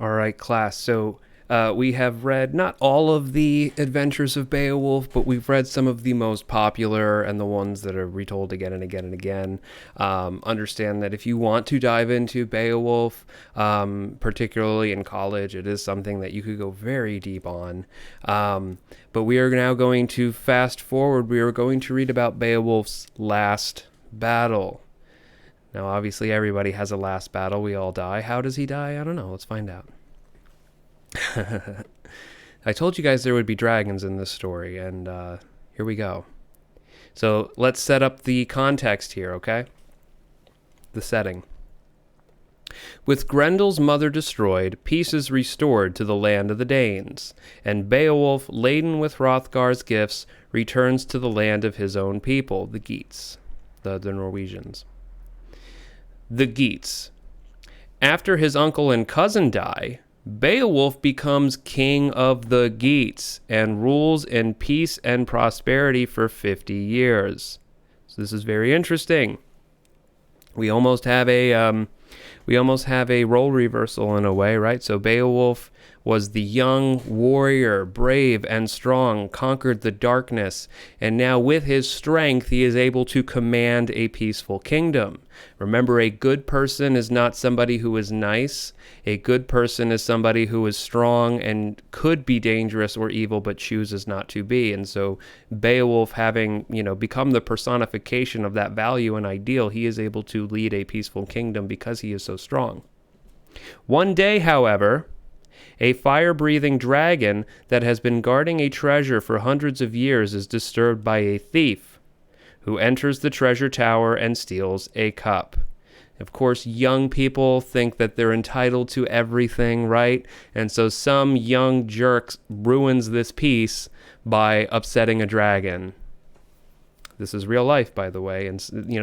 All right, class. So we have read not all of the adventures of Beowulf, but we've read some of the most popular and the ones that are retold again and again and again. Understand that if you want to dive into Beowulf, particularly in college, it is something that you could go very deep on. But we are now going to fast forward. We are going to read about Beowulf's last battle. Now, obviously, everybody has a last battle. We all die. How does he die? I don't know. Let's find out. I told you guys there would be dragons in this story, and here we go. So let's set up the context here, okay? The setting. With Grendel's mother destroyed, peace is restored to the land of the Danes, and Beowulf, laden with Hrothgar's gifts, returns to the land of his own people, the Geats, the Norwegians. The Geats. After his uncle and cousin die, Beowulf becomes king of the Geats and rules in peace and prosperity for 50 years. So this is very interesting. We almost have a role reversal in a way, right? So Beowulf was the young warrior, brave and strong, conquered the darkness, and now with his strength he is able to command a peaceful kingdom. Remember, a good person is not somebody who is nice. A good person is somebody who is strong and could be dangerous or evil but chooses not to be. And so Beowulf, having, become the personification of that value and ideal, he is able to lead a peaceful kingdom because he is so strong. One day, however, a fire-breathing dragon that has been guarding a treasure for hundreds of years is disturbed by a thief who enters the treasure tower and steals a cup. Of course, young people think that they're entitled to everything, right? And so some young jerk ruins this peace by upsetting a dragon. This is real life, by the way, and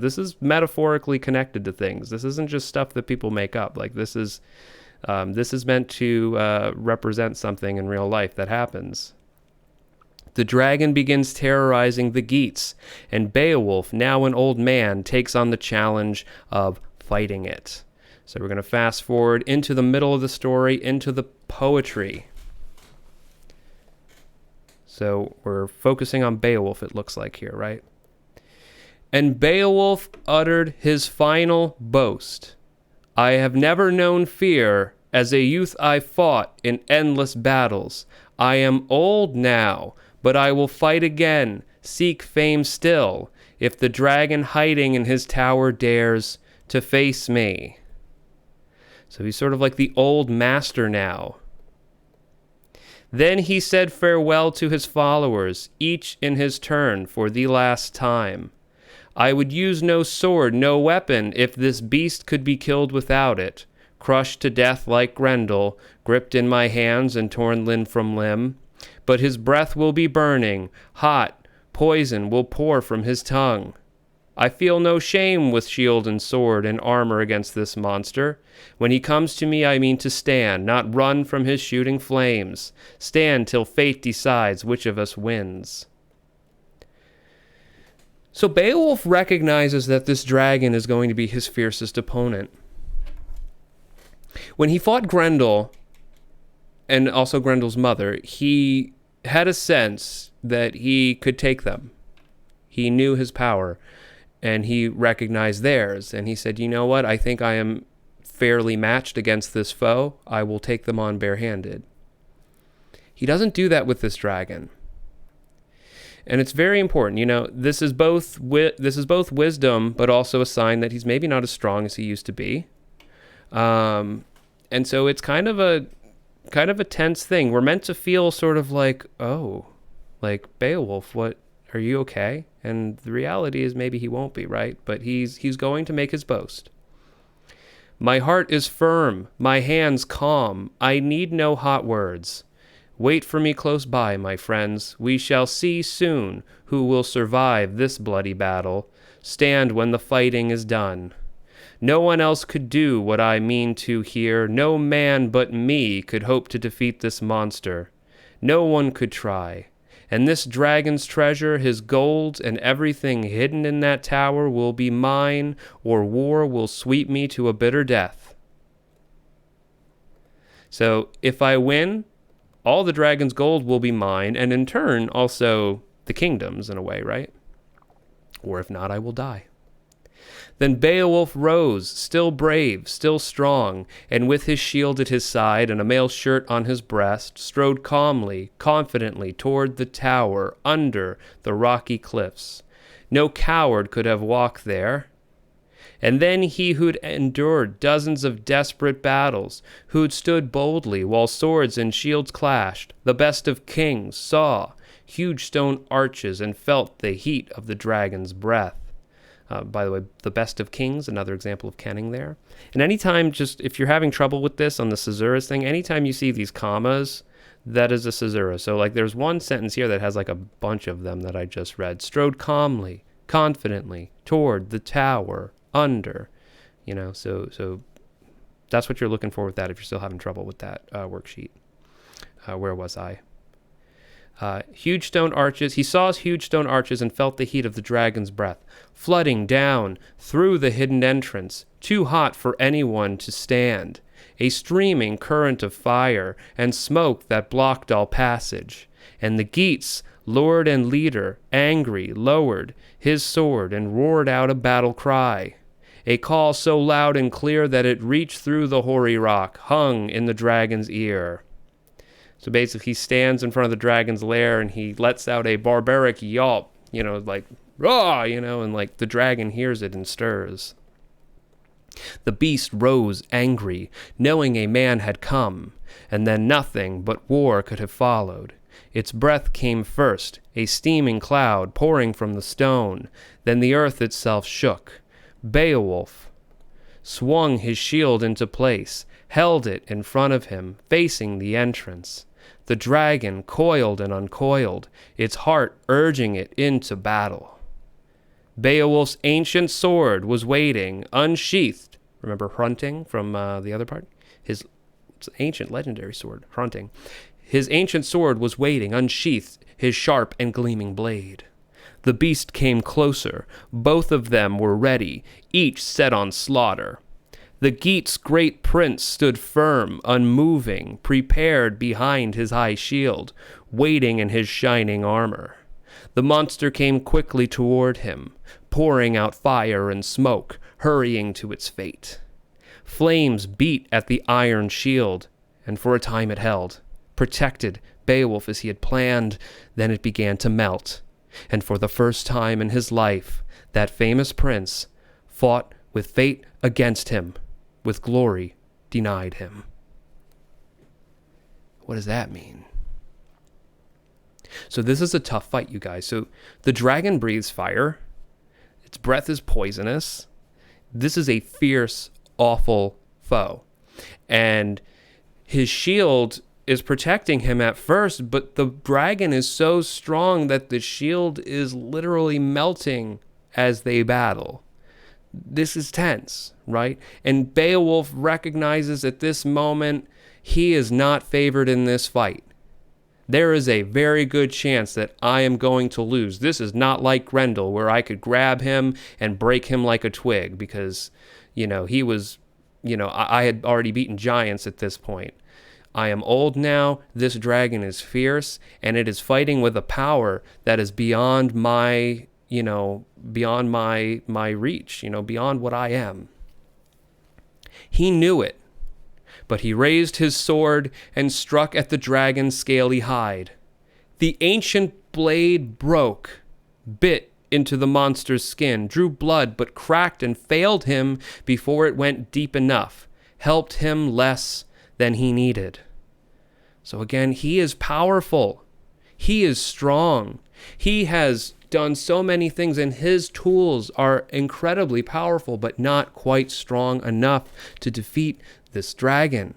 this is metaphorically connected to things. This isn't just stuff that people make up. Like this is meant to represent something in real life that happens. The dragon begins terrorizing the Geats, and Beowulf, now an old man, takes on the challenge of fighting it. So we're going to fast forward into the middle of the story, into the poetry. So we're focusing on Beowulf, it looks like here, right? And Beowulf uttered his final boast. I have never known fear. As a youth I fought in endless battles. I am old now, but I will fight again, seek fame still, if the dragon hiding in his tower dares to face me. So he's sort of like the old master now. Then he said farewell to his followers, each in his turn for the last time. I would use no sword, no weapon, if this beast could be killed without it, crushed to death like Grendel, gripped in my hands and torn limb from limb. But his breath will be burning, hot, poison will pour from his tongue. I feel no shame with shield and sword and armor against this monster. When he comes to me, I mean to stand, not run from his shooting flames. Stand till fate decides which of us wins. So Beowulf recognizes that this dragon is going to be his fiercest opponent. When he fought Grendel, and also Grendel's mother, he had a sense that he could take them. He knew his power, and he recognized theirs. And he said, you know what? I think I am fairly matched against this foe. I will take them on barehanded. He doesn't do that with this dragon. And it's very important. This is both wisdom, but also a sign that he's maybe not as strong as he used to be. And so it's kind of a tense thing. We're meant to feel sort of like, oh, like Beowulf, what, are you okay? And the reality is maybe he won't be, right? But he's going to make his boast. My heart is firm, my hands calm. I need no hot words. Wait for me close by, my friends. We shall see soon who will survive this bloody battle. Stand when the fighting is done. No one else could do what I mean to here. No man but me could hope to defeat this monster. No one could try. And this dragon's treasure, his gold, and everything hidden in that tower will be mine, or war will sweep me to a bitter death. So if I win, all the dragon's gold will be mine, and in turn, also the kingdoms in a way, right? Or if not, I will die. Then Beowulf rose, still brave, still strong, and with his shield at his side and a mail shirt on his breast, strode calmly, confidently toward the tower under the rocky cliffs. No coward could have walked there. And then he who'd endured dozens of desperate battles, who'd stood boldly while swords and shields clashed, the best of kings, saw huge stone arches and felt the heat of the dragon's breath. By the way, the best of kings, another example of kenning there. And anytime, just if you're having trouble with this on the caesuras thing, anytime you see these commas, that is a caesura. So like there's one sentence here that has like a bunch of them that I just read. Strode calmly, confidently, toward the tower, under, so that's what you're looking for with that if you're still having trouble with that worksheet. Where was I? Huge stone arches. He saw huge stone arches and felt the heat of the dragon's breath, flooding down through the hidden entrance, too hot for anyone to stand. A streaming current of fire and smoke that blocked all passage. And the Geats, lord and leader, angry, lowered his sword and roared out a battle cry. A call so loud and clear that it reached through the hoary rock, hung in the dragon's ear. So basically he stands in front of the dragon's lair and he lets out a barbaric yelp, like, raw, and like the dragon hears it and stirs. The beast rose angry, knowing a man had come, and then nothing but war could have followed. Its breath came first, a steaming cloud pouring from the stone, then the earth itself shook. Beowulf swung his shield into place, held it in front of him, facing the entrance. The dragon coiled and uncoiled, its heart urging it into battle. Beowulf's ancient sword was waiting, unsheathed. Remember Hrunting from the other part? His ancient legendary sword, Hrunting. His ancient sword was waiting, unsheathed, his sharp and gleaming blade. The beast came closer. Both of them were ready, each set on slaughter. The Geats' great prince stood firm, unmoving, prepared behind his high shield, waiting in his shining armor. The monster came quickly toward him, pouring out fire and smoke, hurrying to its fate. Flames beat at the iron shield, and for a time it held, protected Beowulf as he had planned. Then it began to melt, and for the first time in his life, that famous prince fought with fate against him, with glory denied him. What does that mean? So this is a tough fight, you guys. So the dragon breathes fire. Its breath is poisonous. This is a fierce, awful foe. And his shield is protecting him at first, but the dragon is so strong that the shield is literally melting as they battle. This is tense, right? And Beowulf recognizes at this moment he is not favored in this fight. There is a very good chance that I am going to lose. This is not like Grendel, where I could grab him and break him like a twig because, he was, I had already beaten giants at this point. I am old now, this dragon is fierce, and it is fighting with a power that is beyond my, beyond my reach, beyond what I am. He knew it, but he raised his sword and struck at the dragon's scaly hide. The ancient blade broke, bit into the monster's skin, drew blood, but cracked and failed him before it went deep enough, helped him less than he needed. So again, he is powerful. He is strong. He has done so many things, and his tools are incredibly powerful, but not quite strong enough to defeat this dragon.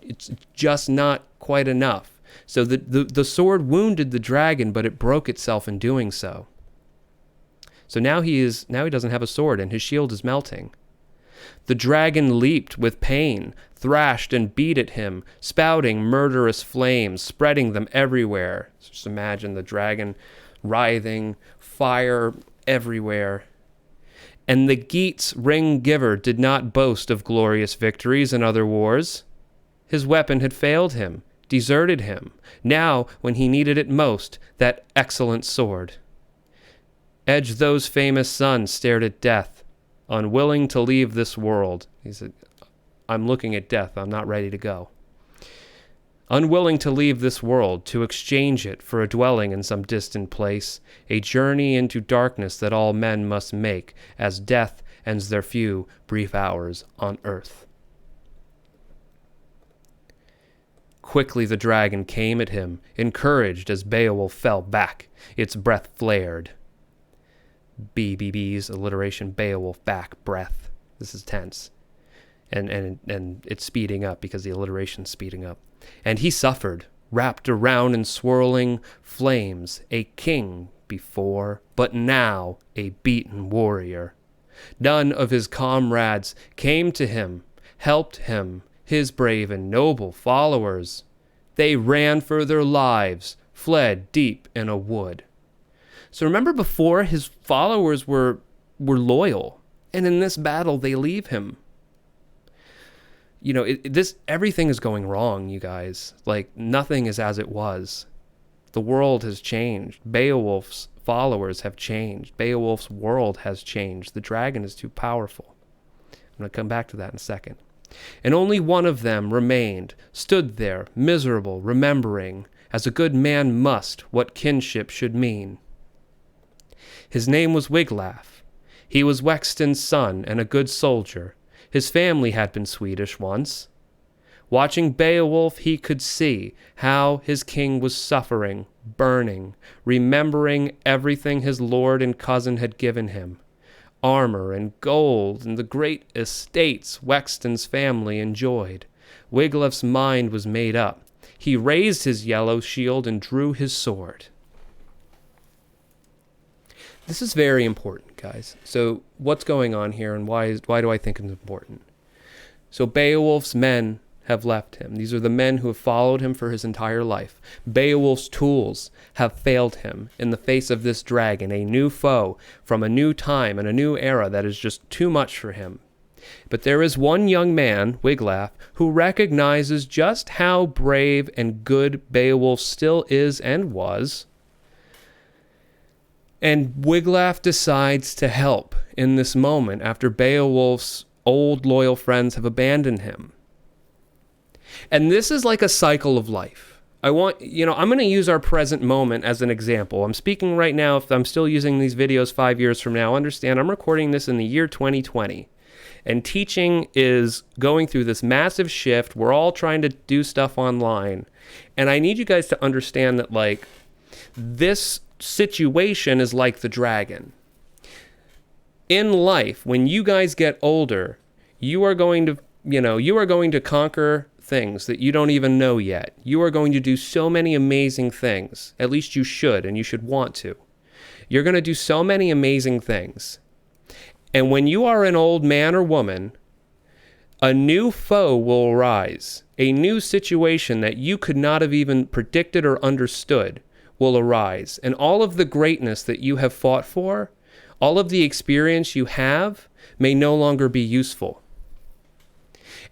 It's just not quite enough. So the sword wounded the dragon, but it broke itself in doing so. So now he doesn't have a sword, and his shield is melting. The dragon leaped with pain, thrashed and beat at him, spouting murderous flames, spreading them everywhere. Just imagine the dragon writhing, fire everywhere. And the Geats' ring giver did not boast of glorious victories in other wars. His weapon had failed him, deserted him. Now, when he needed it most, that excellent sword. Edge those famous sons stared at death, unwilling to leave this world. He said, I'm looking at death. I'm not ready to go. Unwilling to leave this world, to exchange it for a dwelling in some distant place, a journey into darkness that all men must make, as death ends their few brief hours on earth. Quickly the dragon came at him, encouraged as Beowulf fell back. Its breath flared. BBB's alliteration, Beowulf, back, breath. This is tense. And it's speeding up because the alliteration's speeding up. And he suffered, wrapped around in swirling flames, a king before, but now a beaten warrior. None of his comrades came to him, helped him, his brave and noble followers. They ran for their lives, fled deep in a wood. So remember, before, his followers were loyal, and in this battle they leave him. You know, everything is going wrong, you guys. Like, nothing is as it was. The world has changed. Beowulf's followers have changed. Beowulf's world has changed. The dragon is too powerful. I'm going to come back to that in a second. And only one of them remained, stood there, miserable, remembering, as a good man must, what kinship should mean. His name was Wiglaf. He was Wexton's son and a good soldier. His family had been Swedish once. Watching Beowulf, he could see how his king was suffering, burning, remembering everything his lord and cousin had given him. Armor and gold and the great estates Wexton's family enjoyed. Wiglaf's mind was made up. He raised his yellow shield and drew his sword. This is very important, guys. So what's going on here, and why do I think it's important? So Beowulf's men have left him. These are the men who have followed him for his entire life. Beowulf's tools have failed him in the face of this dragon, a new foe from a new time and a new era that is just too much for him. But there is one young man, Wiglaf, who recognizes just how brave and good Beowulf still is and was. And Wiglaf decides to help in this moment after Beowulf's old loyal friends have abandoned him. And this is like a cycle of life. I'm going to use our present moment as an example. I'm speaking right now. If I'm still using these videos 5 years from now, understand I'm recording this in the year 2020. And teaching is going through this massive shift. We're all trying to do stuff online. And I need you guys to understand that, like, this situation is like the dragon. In life, when you guys get older, you are going to conquer things that you don't even know yet. You are going to do so many amazing things. At least you should, and you should want to. You're going to do so many amazing things. And when you are an old man or woman, a new foe will arise. A new situation that you could not have even predicted or understood will arise. And all of the greatness that you have fought for, all of the experience you have, may no longer be useful.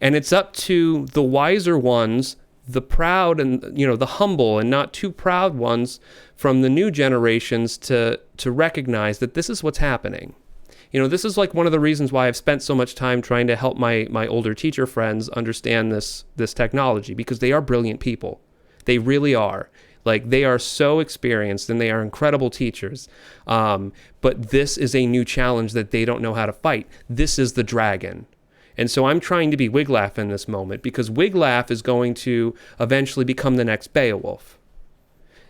And it's up to the wiser ones, the proud and, the humble and not too proud ones from the new generations to recognize that this is what's happening. This is like one of the reasons why I've spent so much time trying to help my older teacher friends understand this technology, because they are brilliant people. They really are. Like, they are so experienced and they are incredible teachers. But this is a new challenge that they don't know how to fight. This is the dragon. And so I'm trying to be Wiglaf in this moment, because Wiglaf is going to eventually become the next Beowulf.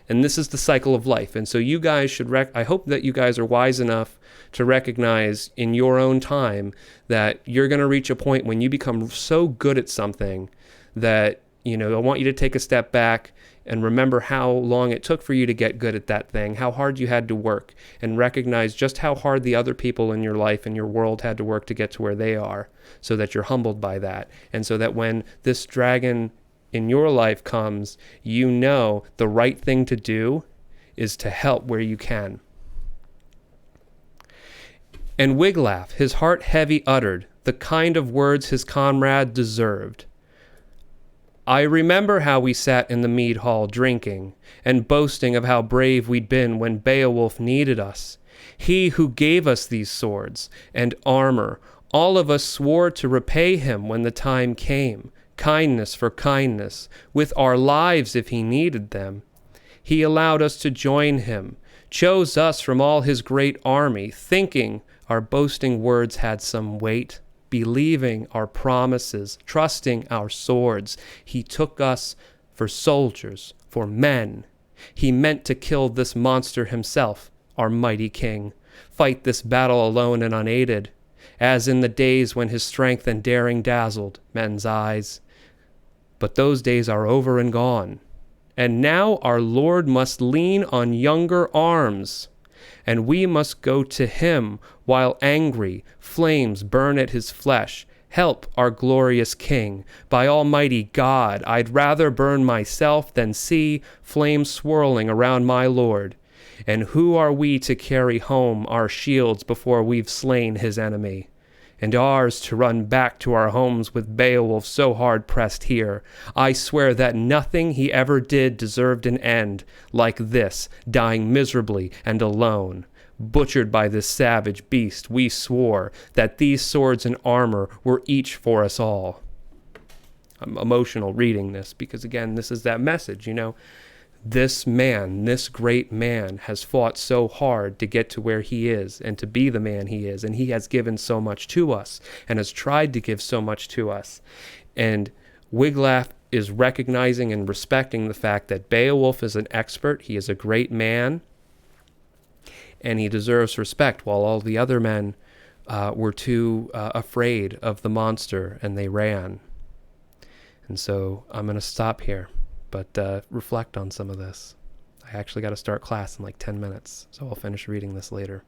And this is the cycle of life. And so you guys should, I hope that you guys are wise enough to recognize in your own time that you're going to reach a point when you become so good at something that, I want you to take a step back and remember how long it took for you to get good at that thing, how hard you had to work, and recognize just how hard the other people in your life and your world had to work to get to where they are, so that you're humbled by that. And so that when this dragon in your life comes, the right thing to do is to help where you can. And Wiglaf, his heart heavy, uttered the kind of words his comrade deserved. I remember how we sat in the mead hall drinking and boasting of how brave we'd been when Beowulf needed us. He who gave us these swords and armor, all of us swore to repay him when the time came, kindness for kindness, with our lives if he needed them. He allowed us to join him, chose us from all his great army, thinking our boasting words had some weight, believing our promises, trusting our swords. He took us for soldiers, for men. He meant to kill this monster himself, our mighty king, fight this battle alone and unaided, as in the days when his strength and daring dazzled men's eyes. But those days are over and gone, and now our Lord must lean on younger arms, and we must go to him while angry flames burn at his flesh. Help our glorious King. By Almighty God, I'd rather burn myself than see flames swirling around my Lord. And who are we to carry home our shields before we've slain his enemy? And ours to run back to our homes with Beowulf so hard pressed here. I swear that nothing he ever did deserved an end like this, dying miserably and alone. Butchered by this savage beast, we swore that these swords and armor were each for us all. I'm emotional reading this because, again, this is that message, This man, this great man, has fought so hard to get to where he is and to be the man he is, and he has given so much to us and has tried to give so much to us. And Wiglaf is recognizing and respecting the fact that Beowulf is an expert, he is a great man, and he deserves respect, while all the other men were too afraid of the monster and they ran. And so I'm going to stop here. But reflect on some of this. I actually got to start class in like 10 minutes, so I'll finish reading this later.